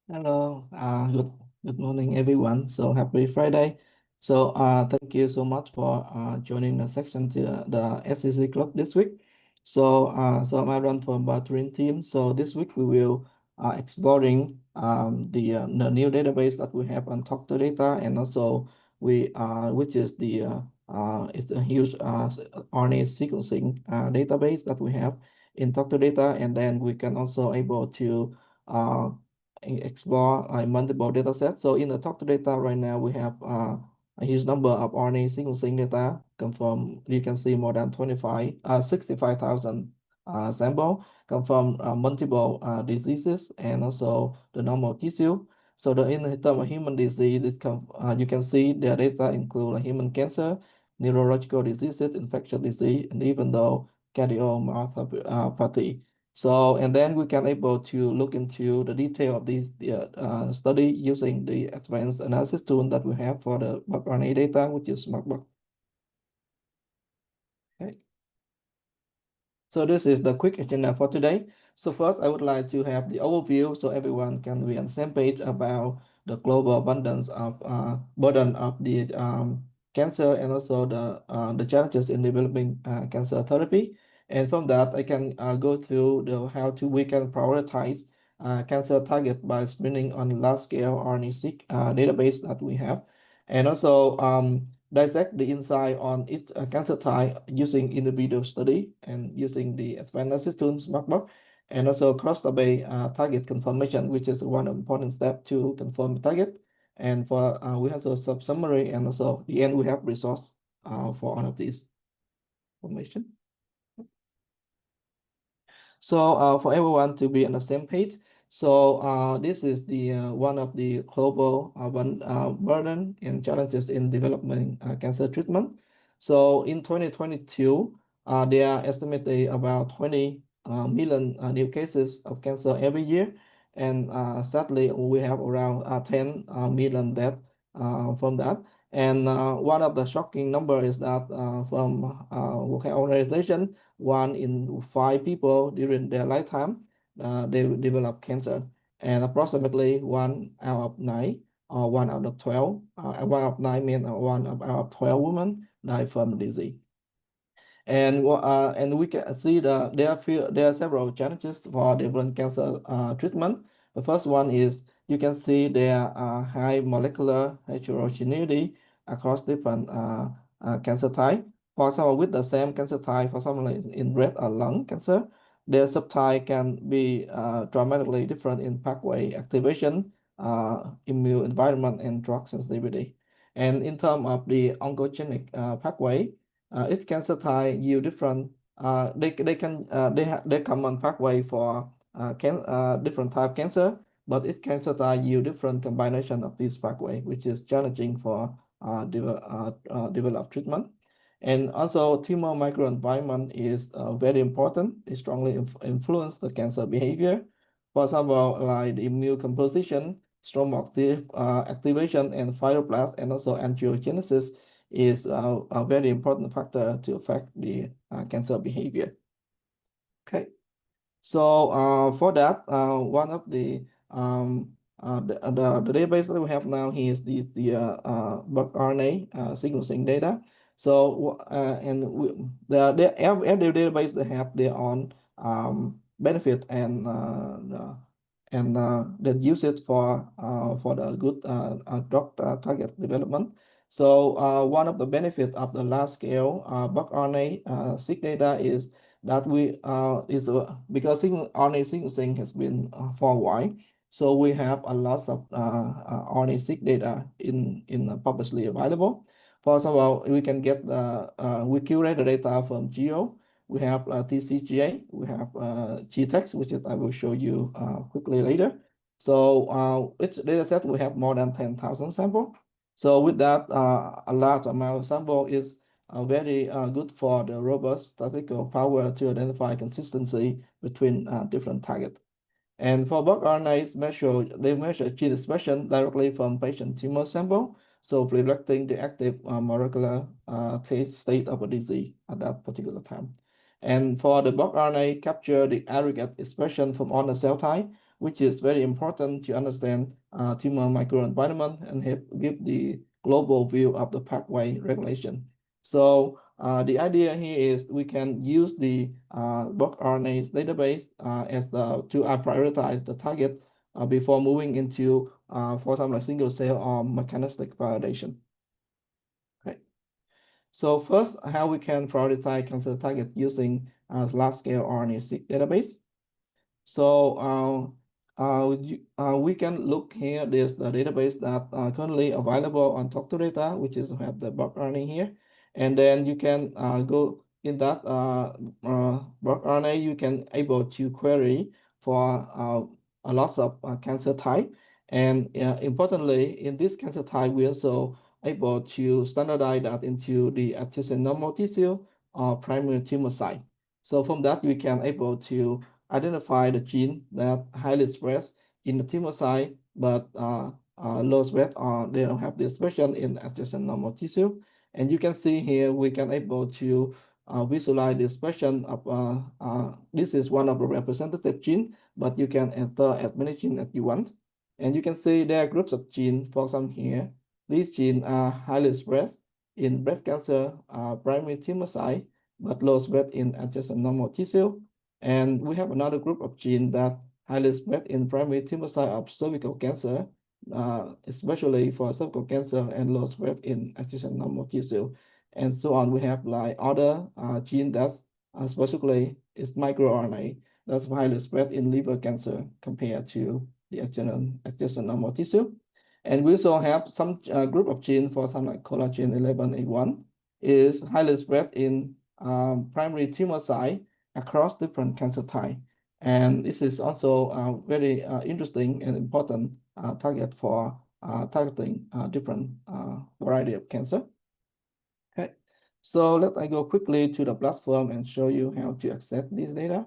Hello, good morning, everyone. So happy Friday. So thank you so much for joining the section to the SCSE club this week. So I'm Aaron from Battery team. So this week we will exploring the new database that we have on Talk to Data, and also we which is it's a huge RNA sequencing database that we have in Talk to Data, and then we can also able to uh, explore multiple data sets. So in the talk to data right now, we have a huge number of RNA sequencing data confirmed. You can see more than 65,000 sample come from multiple diseases and also the normal tissue. So in the term of human disease, you can see the data include human cancer, neurological diseases, infectious disease, and even though cardiomyopathy. So, and then we can able to look into the detail of this study using the advanced analysis tool that we have for the RNA data, which is SmartBulk. Okay. So this is the quick agenda for today. So first, I would like to have the overview so everyone can be on the same page about the global abundance of burden of the cancer and also the challenges in developing cancer therapy. And from that, I can go through the how to we can prioritize cancer target by screening on large scale RNA-seq database that we have, and also dissect the insight on each cancer type using individual study and using the expanded system SmartBulk, and also cross-domain target confirmation, which is one important step to confirm the target. And for we have a sub-summary, and also the end we have resource for all of these information. So for everyone to be on the same page, so this is the one of the global burden and challenges in developing cancer treatment. So in 2022, there are estimated about 20 million new cases of cancer every year, and sadly we have around 10 million deaths from that. And one of the shocking number is that from World Health Organization, 1 in 5 people during their lifetime they will develop cancer, and approximately 1 out of 9 or 1 out of 12, 1 out of 9 men or 1 out of 12 women die from disease. And we can see there are several challenges for different cancer treatment. The first one is you can see there are high molecular heterogeneity across different cancer type. For example, with the same cancer type, for example, in breast or lung cancer, their subtype can be dramatically different in pathway activation, immune environment, and drug sensitivity. And in terms of the oncogenic pathway, each cancer type yield different. They common pathway for different type cancer, but each cancer type yield different combination of this pathway, which is challenging for develop treatment. And also, tumor microenvironment is very important. It strongly influence the cancer behavior. For example, like the immune composition, strong activation, and fibroblast, and also angiogenesis is a very important factor to affect the cancer behavior. Okay, so for that, one of the database that we have now here is the bulk RNA sequencing data. So every database they have their own benefit and that use it for the good drug target development. So one of the benefits of the large scale bulk RNA-seq data is that because RNA sequencing has been for a while, so we have a lot of RNA-seq data in publicly available. For example, we can get we curate the data from Geo. We have TCGA, we have GTEx, which I will show you quickly later. So each data set we have more than 10,000 sample. So with that, a large amount of sample is very good for the robust statistical power to identify consistency between different targets. And for bulk RNA, they measure gene expression directly from patient tumor sample, so reflecting the active molecular state of a disease at that particular time. And for the bulk RNA, capture the aggregate expression from all the cell type, which is very important to understand tumor microenvironment and help give the global view of the pathway regulation. So the idea here is we can use the bulk RNA database to prioritize the target before moving into, for example, like single cell or mechanistic validation. Okay. So first, how we can prioritize cancer target using large-scale RNA-seq database. So we can look here. There's the database that currently available on Talk to Data, which is have the bulk RNA here, and then you can go in that bulk RNA. You can able to query for a lot of cancer type, and importantly, in this cancer type, we also able to standardize that into the adjacent normal tissue or primary tumor site. So from that, we can able to identify the gene that highly expressed in the tumor site, but low expressed or they don't have the expression in adjacent normal tissue. And you can see here, we can able to visualize the expression of, this is one of the representative gene, but you can enter as many genes as you want. And you can see there are groups of genes, for example here, these genes are highly expressed in breast cancer primary tumor site, but low expressed in adjacent normal tissue. And we have another group of genes that highly expressed in primary tumor site of cervical cancer, especially for cervical cancer, and low expressed in adjacent normal tissue. And so on, we have like other genes that specifically is microRNA that's highly expressed in liver cancer compared to the adjacent normal tissue. And we also have some group of genes, for some like collagen 11A1, is highly expressed in primary tumor site across different cancer types. And this is also a very interesting and important target for targeting different variety of cancer. Okay, so let I go quickly to the platform and show you how to access this data.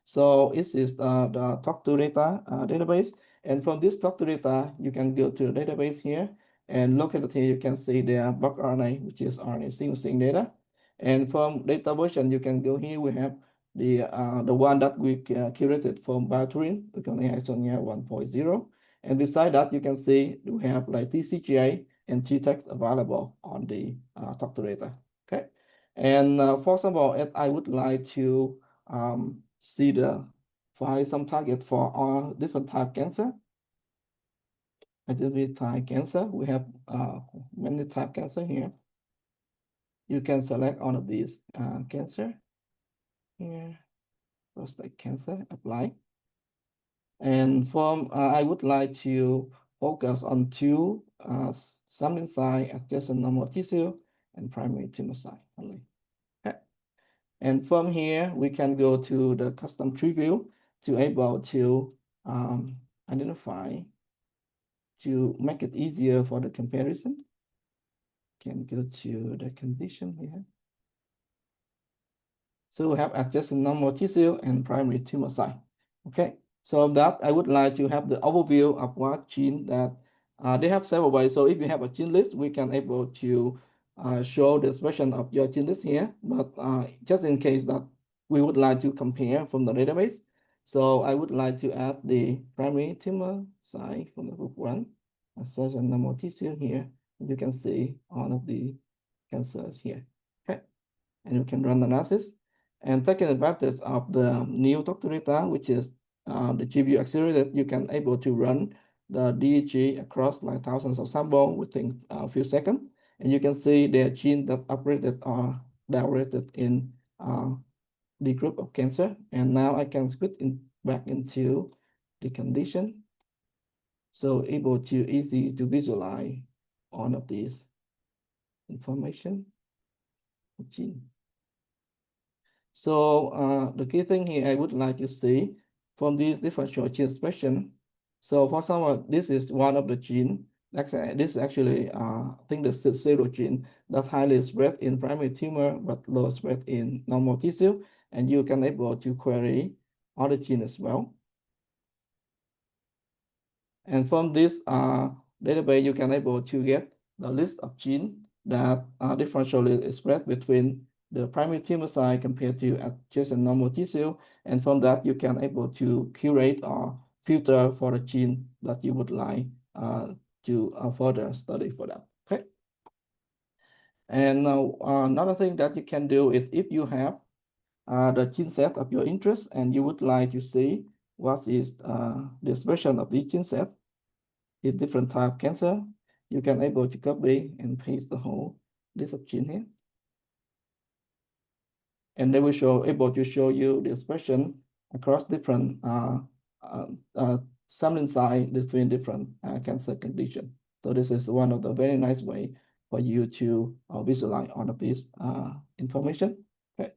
So this is the Talk to Data database. And from this Talk to Data, you can go to the database here and look at it here. You can see the bulk RNA, which is RNA sequencing data. And from data version, you can go here. We have the one that we curated from Bioturin, we can Isonia 1.0. And beside that, you can see we have like TCGA and T-text available on the Talk to Data. Okay. And for example, if I would like to see find some target for all different type cancer. Identify type cancer. We have many type cancer here. You can select all of these cancer here. Prostate cancer, apply. And from I would like to focus on two sampling site, adjacent normal tissue, and primary tumor site only. Okay. And from here, we can go to the custom tree view to able to identify, to make it easier for the comparison. Can go to the condition here. So we have adjacent normal tissue and primary tumor site. Okay, so that I would like to have the overview of what gene that they have several ways. So if you have a gene list, we can able to show the expression of your gene list here. But just in case that we would like to compare from the database, so I would like to add the primary tumor site from the group 1, adjacent normal tissue here. You can see all of the cancers here. Okay, and you can run analysis. And taking advantage of the new Talk to Data, which is the GPU accelerated, you can able to run the DEG across like thousands of samples within a few seconds. And you can see the gene that operated are directed in the group of cancer. And now I can switch back into the condition. So able to easy to visualize all of these information gene. So the key thing here I would like to see from these different short gene expression. So for example, this is one of the gene. This is actually I think the zero gene that's highly expressed in primary tumor but low expressed in normal tissue, and you can able to query other gene as well. And from this database, you can able to get the list of genes that are differentially expressed between the primary tumor site compared to adjacent normal tissue. And from that, you can able to curate or filter for the gene that you would like to further study for that. Okay. And another thing that you can do is if you have the gene set of your interest and you would like to see what is the expression of each gene set in different type of cancer, you can able to copy and paste the whole list of gene here. And they will able to show you the expression across different sampling size between different cancer conditions. So this is one of the very nice way for you to visualize all of this information. Okay.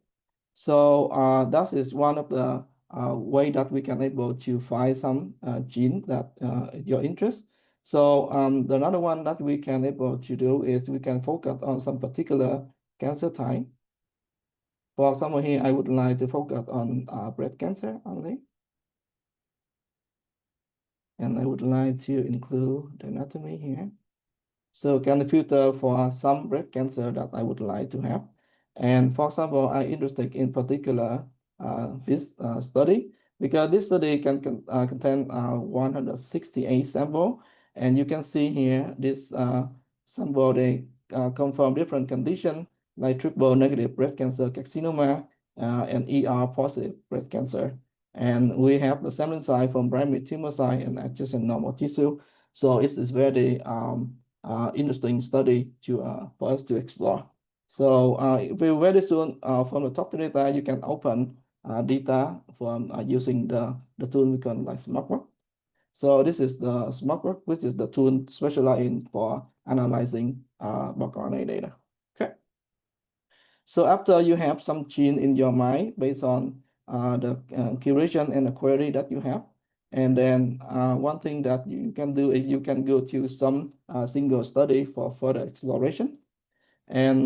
So that is one of the way that we can able to find some gene that your interest. So the another one that we can able to do is we can focus on some particular cancer type. For example, here I would like to focus on breast cancer only. And I would like to include the anatomy here. So can filter for some breast cancer that I would like to have. And for example, I'm interested in particular this study because this study can contain 168 sample. And you can see here this sample, they come from different conditions like triple negative breast cancer carcinoma and ER positive breast cancer. And we have the sampling size from primary tumor size and adjacent normal tissue. So it is very interesting study to for us to explore. So very soon from the top data, you can open data from using the tool we call like SmartBulk. So this is the SmartBulk, which is the tool specialized in for analyzing bulk RNA data. Okay. So after you have some gene in your mind based on the curation and the query that you have, and then one thing that you can do is you can go to some single study for further exploration. And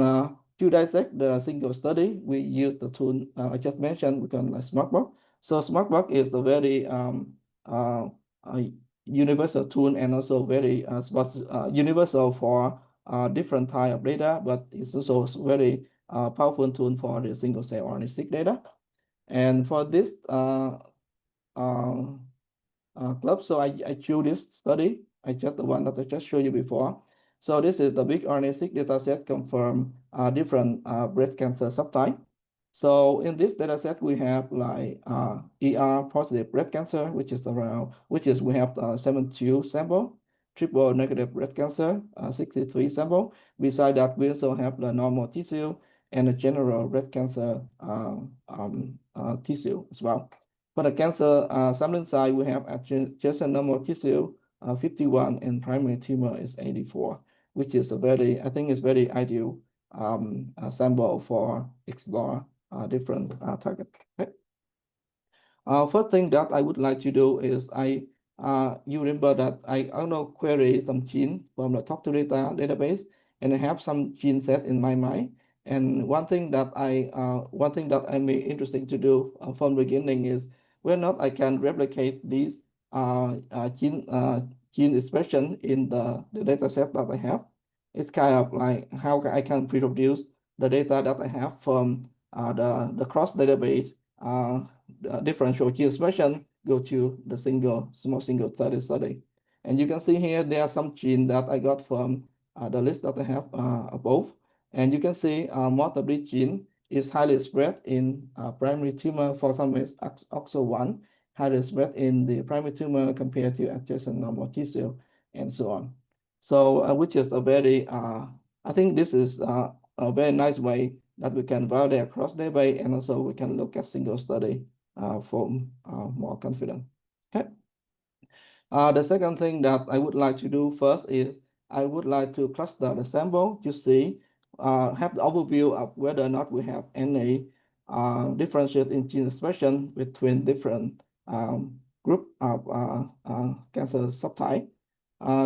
to dissect the single study, we use the tool I just mentioned, we call like SmartBulk. So SmartBulk is a very universal tool and also very universal for different type of data, but it's also very powerful tool for the single cell RNA-seq data. And for this club, so I chose this study. I just the one that I just showed you before. So this is the big RNA-seq data set confirm different breast cancer subtype. So in this data set, we have like ER positive breast cancer, which is we have 72 sample, triple negative breast cancer, 63 sample. Besides that, we also have the normal tissue and the general breast cancer tissue as well. For the cancer sampling size, we have adjacent normal tissue 51 and primary tumor is 84, which is a very, I think, is very ideal sample for explore different target. Okay. First thing that I would like to do is you remember that I also query some gene from the top data database, and I have some gene set in my mind. And one thing that I may interesting to do from the beginning is whether or not I can replicate these gene expression in the data set that I have. It's kind of like how I can reproduce the data that I have from the cross database differential gene expression go to the small single study. And you can see here there are some genes that I got from the list that I have above. And you can see most of these genes is highly spread in primary tumor. For example, it's OXO1, highly spread in the primary tumor compared to adjacent normal tissue, and so on. So which is a very, I think this is a very nice way that we can validate across database, and also we can look at single study for more confident. Okay. The second thing that I would like to do first is I would like to cluster the sample to see, have the overview of whether or not we have any differentiate in gene expression between different group of cancer subtype.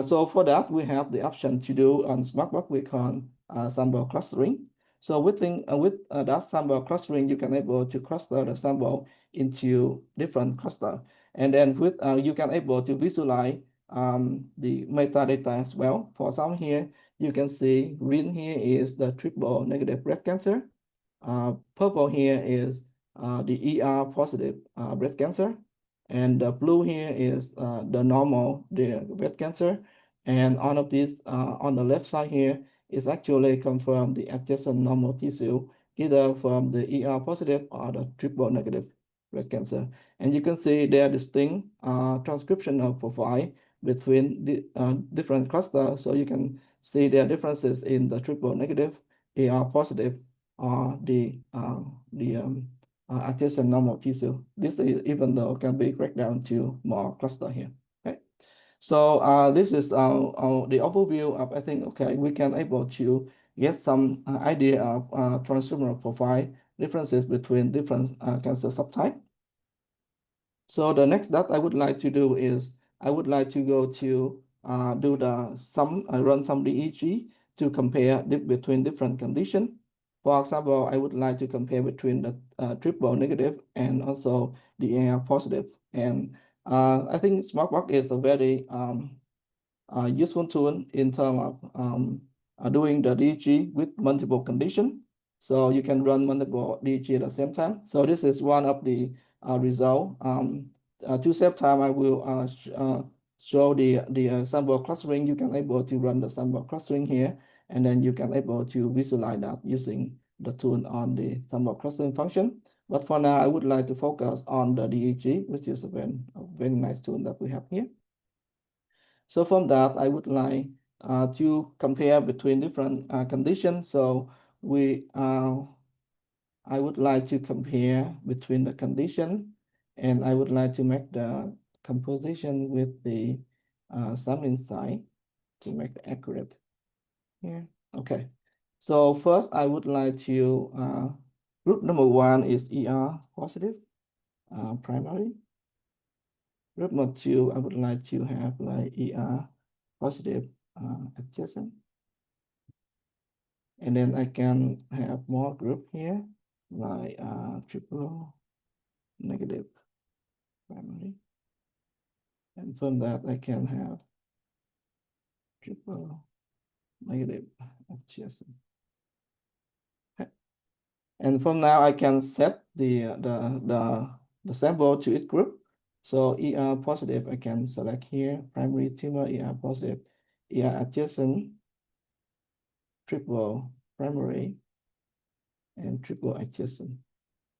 So for that, we have the option to do on SmartBulk, we call sample clustering. So with that sample clustering, you can able to cluster the sample into different cluster. And then with you can able to visualize the metadata as well. For some here, you can see green here is the triple negative breast cancer. Purple here is the ER positive breast cancer. And the blue here is the normal, the breast cancer. And all of these on the left side here is actually come from the adjacent normal tissue, either from the ER positive or the triple negative breast cancer. And you can see there are distinct transcriptional profile between the different clusters. So you can see there are differences in the triple negative, AR positive, or the adjacent normal tissue. This is even though can be break down to more cluster here. Okay. So this is the overview of, I think, okay, we can able to get some idea of transhumoral profile differences between different cancer subtype. So the next that I would like to do is I would like to go to do run some DEG to compare between different conditions. For example, I would like to compare between the triple negative and also the AR positive. And I think SmartBulk is a very useful tool in terms of doing the DEG with multiple conditions. So you can run multiple DEG at the same time. So this is one of the result. To save time, I will show the sample clustering. You can able to run the sample clustering here, and then you can able to visualize that using the tool on the sample clustering function. But for now, I would like to focus on the DEG, which is a very nice tool that we have here. So from that, I would like to compare between different conditions. So I would like to compare between the condition, and I would like to make the composition with the sampling size to make it accurate here. Okay. So first, I would like to group number one is ER positive primary. Group number two, I would like to have like ER positive adjacent. And then I can have more group here, like triple negative primary. And from that, I can have triple negative adjacent. Okay. And from now, I can set the sample to each group. So ER positive, I can select here, primary tumor, ER positive, ER adjacent, triple primary, and triple adjacent.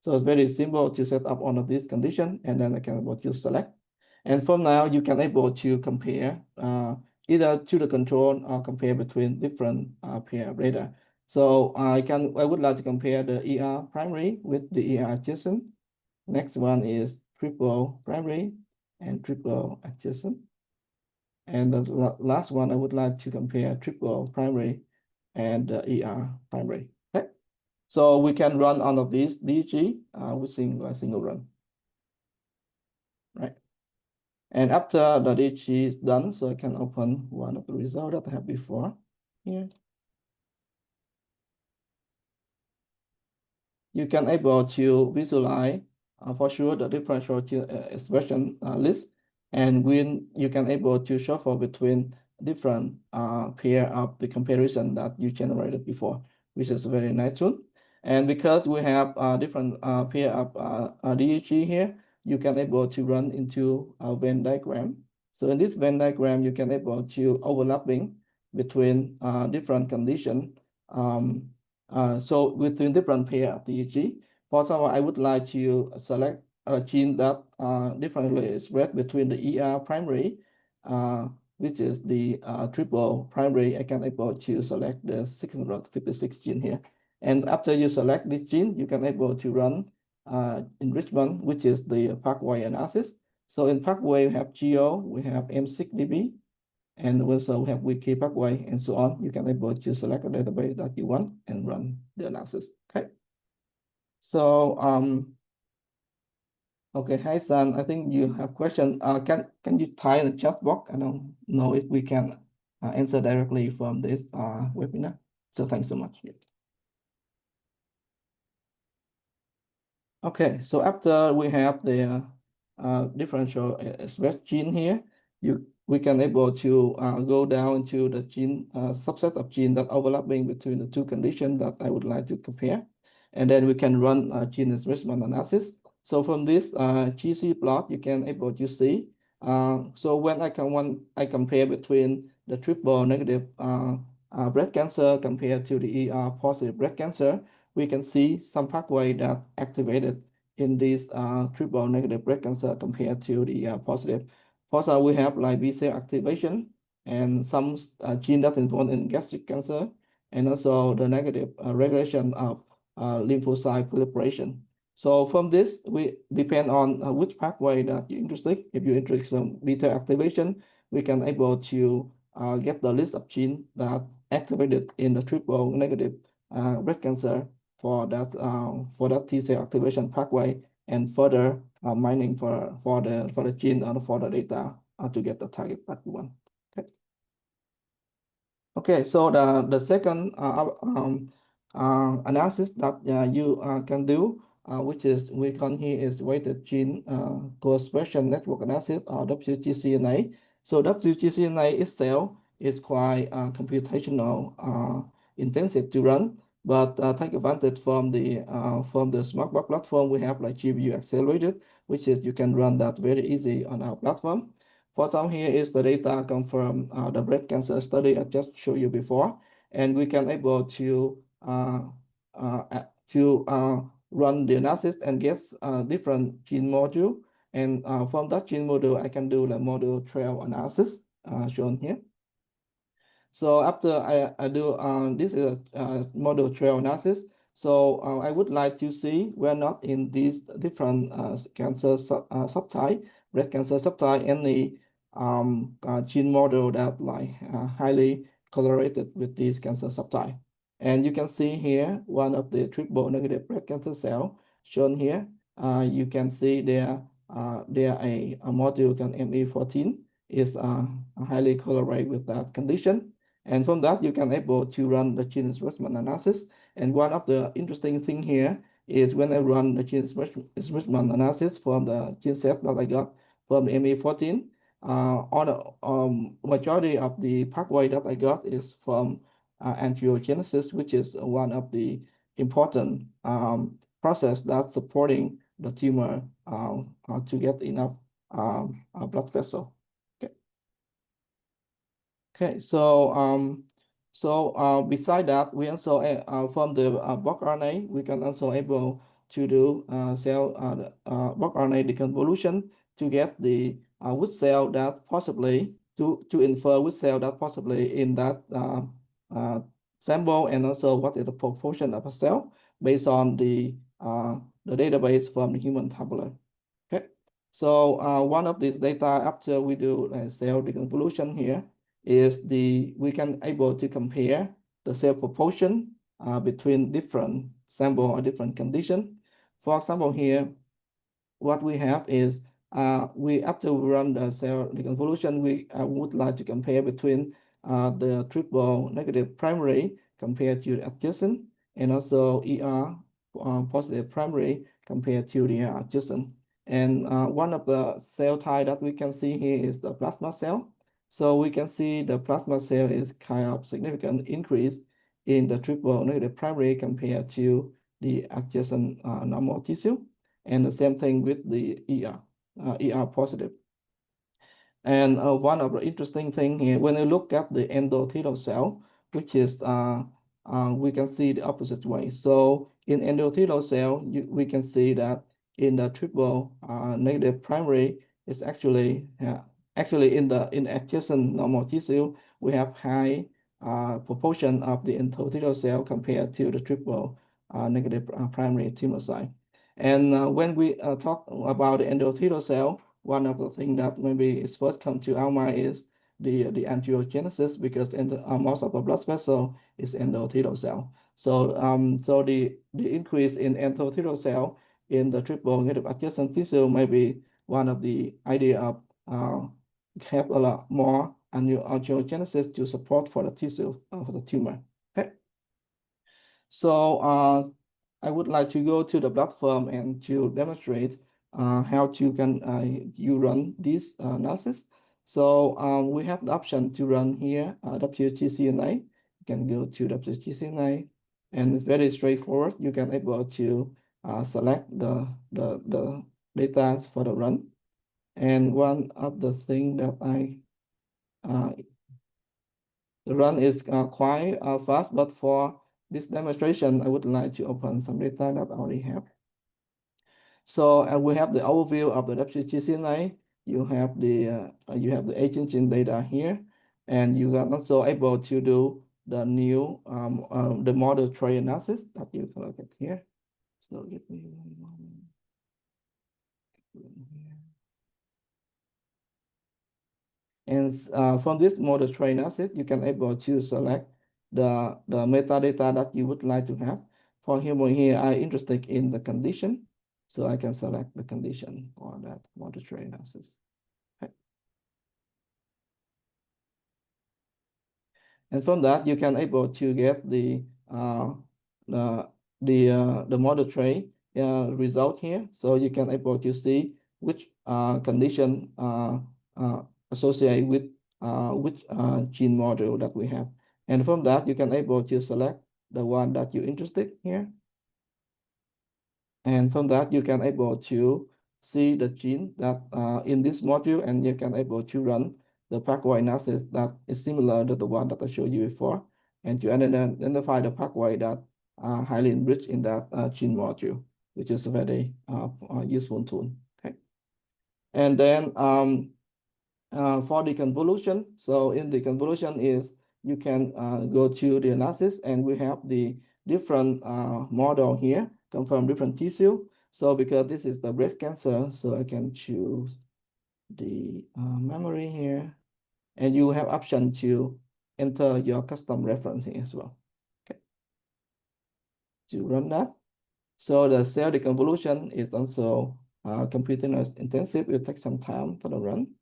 So it's very simple to set up all of these conditions, and then I can able to select. And from now, you can able to compare either to the control or compare between different pair of data. So I would like to compare the ER primary with the ER adjacent. Next one is triple primary and triple adjacent. And the last one, I would like to compare triple primary and ER primary. Okay. So we can run all of these DG within a single run, right? And after the DG is done, so I can open one of the results that I have before here. You can able to visualize for sure the differential expression list, and when you can able to shuffle between different pair of the comparison that you generated before, which is a very nice tool. And because we have different pair of DEG here, you can able to run into a Venn diagram. So in this Venn diagram, you can able to overlapping between different conditions. So between different pair of DEG, for example, I would like to select a gene that differently expressed between the ER primary, which is the triple primary. I can able to select the 656 gene here. And after you select this gene, you can able to run enrichment, which is the pathway analysis. So in pathway, we have GO, we have M6DB, and also we have wiki pathway and so on. You can able to select a database that you want and run the analysis. Okay. So okay, hi San, I think you have question. Can you type in the chat box? I don't know if we can answer directly from this webinar. So thanks so much. Yeah. Okay, so after we have the differential express gene here, we can able to go down to the gene subset of gene that overlapping between the two conditions that I would like to compare, and then we can run gene enrichment analysis. So from this GC plot, you can able to see. So when I compare between the triple negative breast cancer compared to the ER positive breast cancer, we can see some pathway that activated in this triple negative breast cancer compared to the positive. First, we have like B cell activation and some gene that involved in gastric cancer, and also the negative regulation of lymphocyte proliferation. So from this, we depend on which pathway that you're interested. If you're interested in beta activation, we can able to get the list of genes that activated in the triple negative breast cancer for that T cell activation pathway, and further mining for the gene and for the data to get the target that we want. Okay. Okay, so the second analysis that you can do, which is we call here is weighted gene co-expression network analysis, or WGCNA. So WGCNA itself is quite computational intensive to run, but take advantage from the SmartBulk platform. We have like GPU accelerated, which is you can run that very easy on our platform. For example, here is the data come from the breast cancer study I just showed you before, and we can able to run the analysis and get different gene module. And from that gene module, I can do the module trail analysis shown here. So after I do this is a model trail analysis. So I would like to see we're not in these different cancer subtype, breast cancer subtype, any gene model that like highly correlated with this cancer subtype. And you can see here one of the triple negative breast cancer cell shown here. You can see there a module called ME14 is highly correlated with that condition. And from that, you can able to run the gene expression analysis. And one of the interesting thing here is when I run the gene expression analysis from the gene set that I got from the ME14, on the majority of the pathway that I got is from angiogenesis, which is one of the important process that's supporting the tumor to get enough blood vessel. Okay, so beside that, we also from the bulk RNA, we can also able to do bulk RNA deconvolution to get the which cell that possibly to infer which cell that possibly in that sample, and also what is the proportion of a cell based on the database from the human tablet. Okay, so one of these data after we do cell deconvolution here is we can able to compare the cell proportion between different sample or different condition. For example, here, what we have is we after we run the cell deconvolution, we would like to compare between the triple negative primary compared to the adjacent, and also ER positive primary compared to the adjacent. And one of the cell type that we can see here is the plasma cell. So we can see the plasma cell is kind of significant increase in the triple negative primary compared to the adjacent normal tissue, and the same thing with the ER positive. And one of the interesting thing here, when you look at the endothelial cell, which is we can see the opposite way. So in endothelial cell, we can see that in the triple negative primary is actually in adjacent normal tissue, we have high proportion of the endothelial cell compared to the triple negative primary tumor site. And when we talk about the endothelial cell, one of the things that maybe is first come to our mind is the angiogenesis, because most of the blood vessel is endothelial cell. So so the increase in endothelial cell in the triple negative adjacent tissue may be one of the idea of have a lot more angiogenesis to support for the tissue for the tumor. Okay. So I would like to go to the platform and to demonstrate how to can you run this analysis. So we have the option to run here WGCNA. You can go to WGCNA, and it's very straightforward. You can able to select the data for the run. And one of the thing that the run is quite fast, but for this demonstration, I would like to open some data that I already have. So we have the overview of the WGCNA. You have the agent gene data here, and you are also able to do the new the model tray analysis that you can look at here. So give me one moment. And from this model tray analysis, you can able to select the metadata that you would like to have. For example, here I'm interested in the condition, so I can select the condition for that model tray analysis. Okay. And from that, you can able to get the model tray result here. So you can able to see which condition associated with which gene model that we have. And from that, you can able to select the one that you're interested here. And from that, you can able to see the gene that in this module, and you can able to run the pathway analysis that is similar to the one that I showed you before, and to identify the pathway that are highly enriched in that gene module, which is a very useful tool. Okay, and then for the convolution, so in the convolution is you can go to the analysis, and we have the different model here confirm different tissue. So because this is the breast cancer, so I can choose the memory here, and you have option to enter your custom reference here as well. Okay, to run that. So the cell deconvolution is also computer intensive. It will take some time for the run.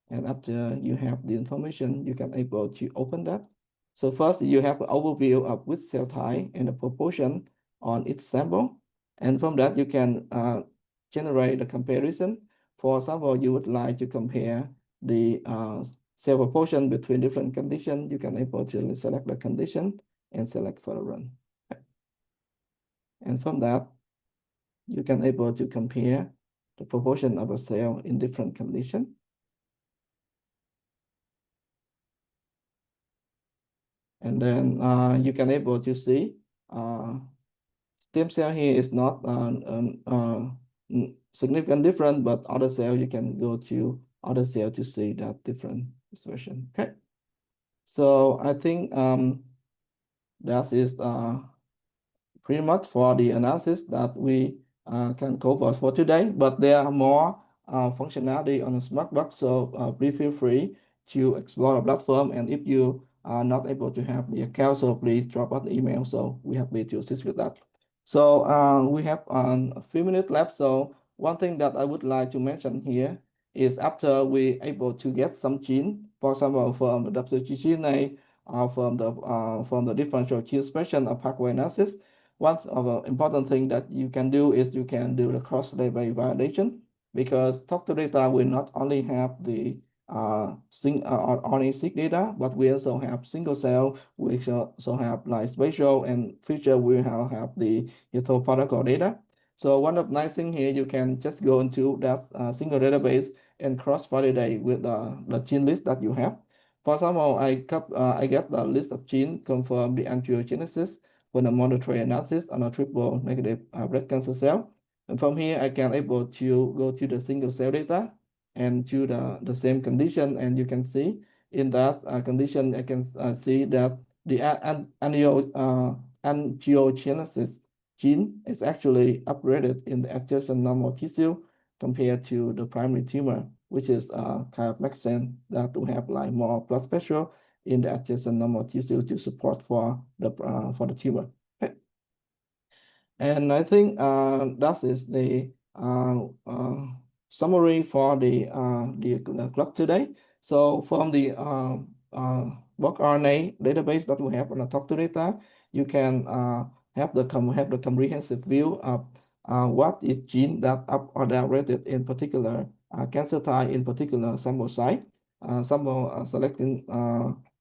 And after you have the information, you can able to open that. So first you have an overview of which cell type and the proportion on each sample. And from that, you can generate a comparison. For example, you would like to compare the cell proportion between different conditions. You can able to select the condition and select for a run. And from that, you can able to compare the proportion of a cell in different conditions. And then you can able to see stem cell here is not significant different, but other cell you can go to other cell to see that different expression. Okay, so I think that is pretty much for the analysis that we can cover for today, but there are more functionality on the SmartBulk, so please feel free to explore the platform. And if you are not able to have the account, so please drop us the email, so we happy to assist with that. So we have a few minutes left. So one thing that I would like to mention here is after we able to get some gene, for example, from the WGCNA, from the differential gene expression of pathway analysis, one of the important thing that you can do is you can do the cross-database validation, because doctor data will not only have the RNA-seq data, but we also have single cell. We also have like spatial, and future we have the histopathological data. So one of the nice thing here, you can just go into that single database and cross-validate with the gene list that you have. For example, I get the list of gene confirm the angiogenesis when a monitoring analysis on a triple negative breast cancer cell. And from here, I can able to go to the single cell data and to the same condition. And you can see in that condition, I can see that the angiogenesis gene is actually upgraded in the adjacent normal tissue compared to the primary tumor, which is kind of makes sense that we have like more blood vessel in the adjacent normal tissue to support for the tumor. Okay. And I think that is the summary for the club today. So from the bulk RNA database that we have on the top data, you can have the comprehensive view of what is gene that up or down rated in particular cancer type, in particular sample site, sample selecting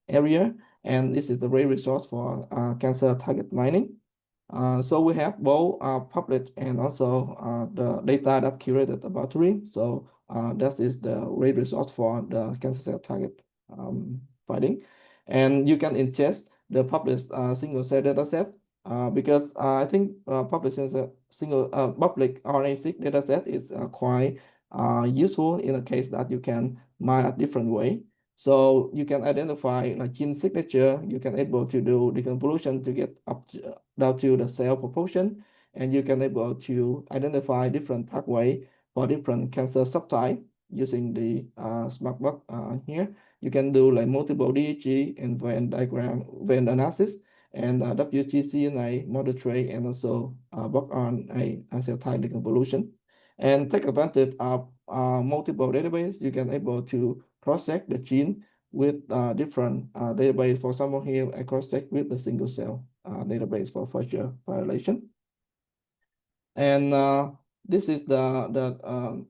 area, and this is the great resource for cancer target mining. So we have both public and also the data that curated about Turing. So that is the great result for the cancer cell target finding. And you can ingest the published single cell data set because I think public RNA-seq data set is quite useful in a case that you can mine a different way. So you can identify like gene signature, you can able to do deconvolution to get up down to the cell proportion, and you can able to identify different pathway for different cancer subtype using the SmartBulk here. You can do like multiple DEG and Venn diagram, Venn analysis, and WGCNA, model tray, and also bulk RNA cell type deconvolution. And take advantage of multiple database. You can able to cross-check the gene with different database. For example, here I cross-check with the single cell database for feature violation. And this is the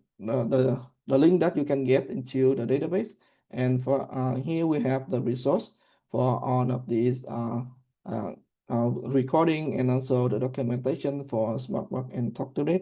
link that you can get into the database. And for here we have the resource for all of these recording and also the documentation for SmartBulk and Talk to Data.